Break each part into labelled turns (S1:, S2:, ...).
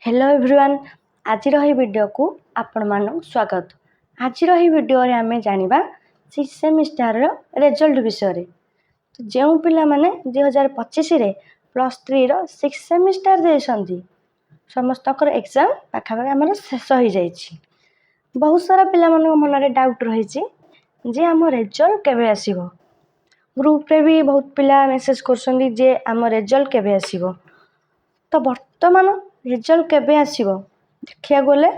S1: Hello everyone आज video को आपण मानक स्वागत। आज वीडियो रे आमे जानिबा 6 सेमिस्टर रिजल्ट विषय। तो जो पिला माने 2025 रे +3 रो 6 सेमिस्टर देछंती समस्त एग्जाम पाखापाखि आमर शेष हो जाइछि। बहुत सारा पिला मन मन रे डाउट रही जे आम रिजल्ट केबे आसीबो। ग्रुप रे भी बहुत पिला मेसेज करछंती जे आम रिजल्ट केबे आसीबो। तो वर्तमान रिजल्ट केबे आसीबो देखिया गले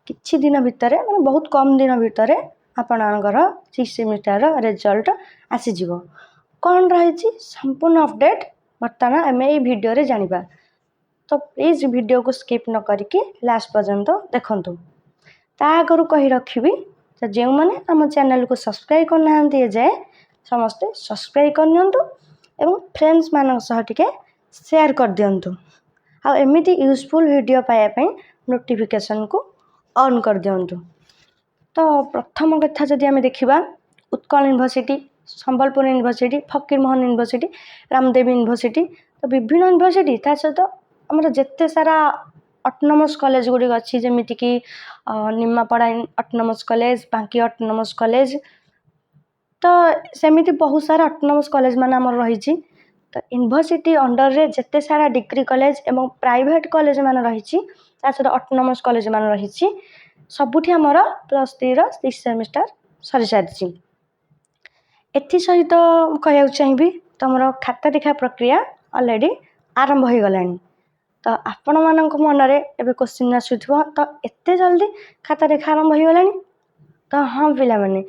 S1: किछि दिन भितरे माने बहुत कम दिन भितरे आपनकर 6 सेमिस्टर रिजल्ट आसी जिवो। कोन रहिछि संपूर्ण अपडेट वर्तमान हमें ए वीडियो रे जानिबा। तो प्लीज वीडियो को स्किप न करके लास्ट पर्यंत देखंतु। ता आगरु कहि रखिबी जे जेउ माने हम चैनल को सब्सक्राइब करना हंती जाय समस्त सब्सक्राइब करनियंतु एवं फ्रेंड्स मानक सह टिके शेयर कर दियंतु। आ एमिति यूजफुल वीडियो पाया पई नोटिफिकेशन को ऑन कर दियंतु। तो प्रथम कथा जदि हमें देखिबा Utkal university, Sambalpur university, Fakir Mohan university, Ramdev university, तो विभिन्न यूनिवर्सिटी ता सहित हमर जत्ते सारा ऑटोनोमस कॉलेज गुडी अछि जेमिति कि निमापड़ा ऑटोनोमस कॉलेज, बांकी ऑटोनोमस कॉलेज, तो सेमिति बहुत सारा ऑटोनोमस कॉलेज मान हमर रहिछि। तो यूनिवर्सिटी अंडर रे जत्ते सारा डिग्री कॉलेज एवं प्राइवेट कॉलेज मान रहिछि ता सहित ऑटोनोमस कॉलेज मान रहिछि सबुठी हमर +3 रो 6 सेमिस्टर सरी सारिछि। एथि सहित कहया चाहिबी तमरो खाता देखा प्रक्रिया ऑलरेडी आरंभ हो गलानी। तो आपण मानक मन रे एबे क्वेश्चन आसुथबो तो एते जल्दी खाता देखा आरंभ हो गलानी। तो हां पिला माने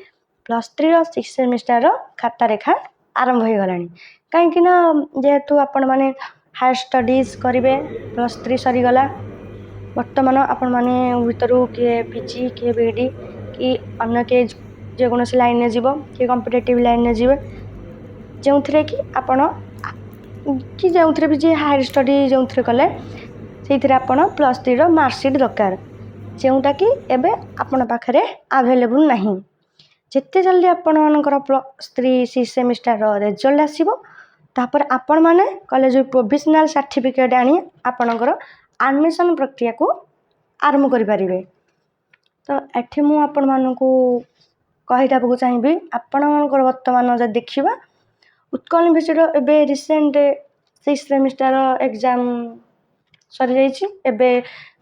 S1: +3 रो 6 सेमिस्टर रो खाता देखा आरंभ हो गलानी। कहीं कि ना जेहेतु आपण माने हायर स्टडीज करिवे +3 सरी गला वर्तमान आपण माने भितरु के पीजी के बीडी कि अन्य के जे कोनोसी लाइन ने जीवो कि कॉम्पिटिटिव लाइन ने जीवे जेउथरे कि आपण कि जेउथरे भी जे हायर स्टडी जेउथरे कले सेइथरे आपण +3 रो मार्कशीट दरकार जेउटा कि एबे आपण पाखरे अवेलेबल नाही। जेते जल्दी आपण मानकर +3 6 सेमिस्टर रो रिजल्ट आसीबो तापर आपण माने कॉलेज प्रोविजनल सर्टिफिकेट आनी आपणकर एडमिशन प्रक्रिया को आरंभ करि परिबे। तो एठी मु आपण मानकू कहिटा पकु चाहिबी आपण मानकर वर्तमान जे देखिबा उत्कल यूनिवर्सिटी रो एबे रिसेंट 6 सेमिस्टर एग्जाम सरी जाइछि। एबे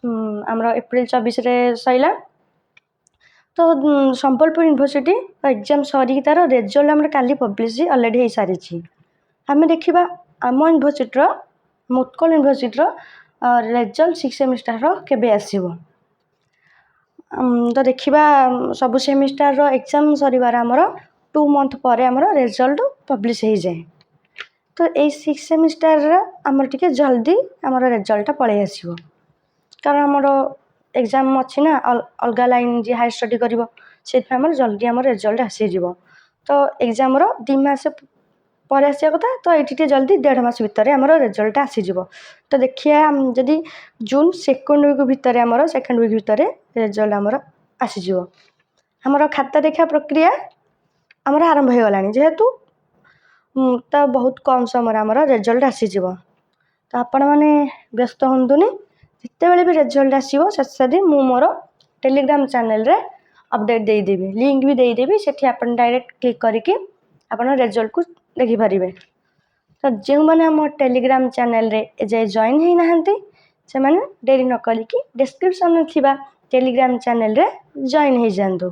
S1: हमरो अप्रैल 24 रे सइला। तो संबलपुर यूनिवर्सिटी एग्जाम सरी तार रिजल्ट हमर काली पब्लिश ऑलरेडी हे सारिछि। हमें देखिबा आम यूनिवर्सिटी रो उत्कल यूनिवर्सिटी रो रिजल्ट 6 सेमिस्टर रो केबे आसीबो। तो देखिबा सब सेमिस्टर रो एग्जाम सरीबार हमर 2 मंथ परे हमर रिजल्ट पब्लिश हे जाय। तो ए 6 सेमिस्टर रो हमर टिके जल्दी हमर रिजल्ट पळे आसीबो कारण हमर एग्जाम अछि ना अलगा लाइन जे हाई स्टडी करिवो से हमर जल्दी हमर रिजल्ट आसी जिवो। तो एग्जाम रो 2 मास पर आसिया कथा तो एटी जल्दी 1.5 मास भितर हमर रिजल्ट आसी जिवो। तो देखिए जदि जून सेकंड वीक भितर हमर सेकंड वीक भितर रिजल्ट हमर आसी जिवो। हमर खाता देखा प्रक्रिया हमर आरंभ हो गलानी जेहेतु तो बहुत कम समय हमर रिजल्ट आसी जिवो। तो आपण माने व्यस्त होंतुनी जते बेले भी रिजल्ट आसीबो सदी मु मोर टेलीग्राम चैनल रे अपडेट देई देबी, लिंक भी देई देबी, सेठी आपण डायरेक्ट क्लिक करके आपण रिजल्ट को देखि परिबे। तो जे माने हम टेलीग्राम चैनल रे जे जॉइन हे नहंती से माने देरी न करी कि डिस्क्रिप्शन में थिबा टेलीग्राम चैनल रे जॉइन हे जांदो।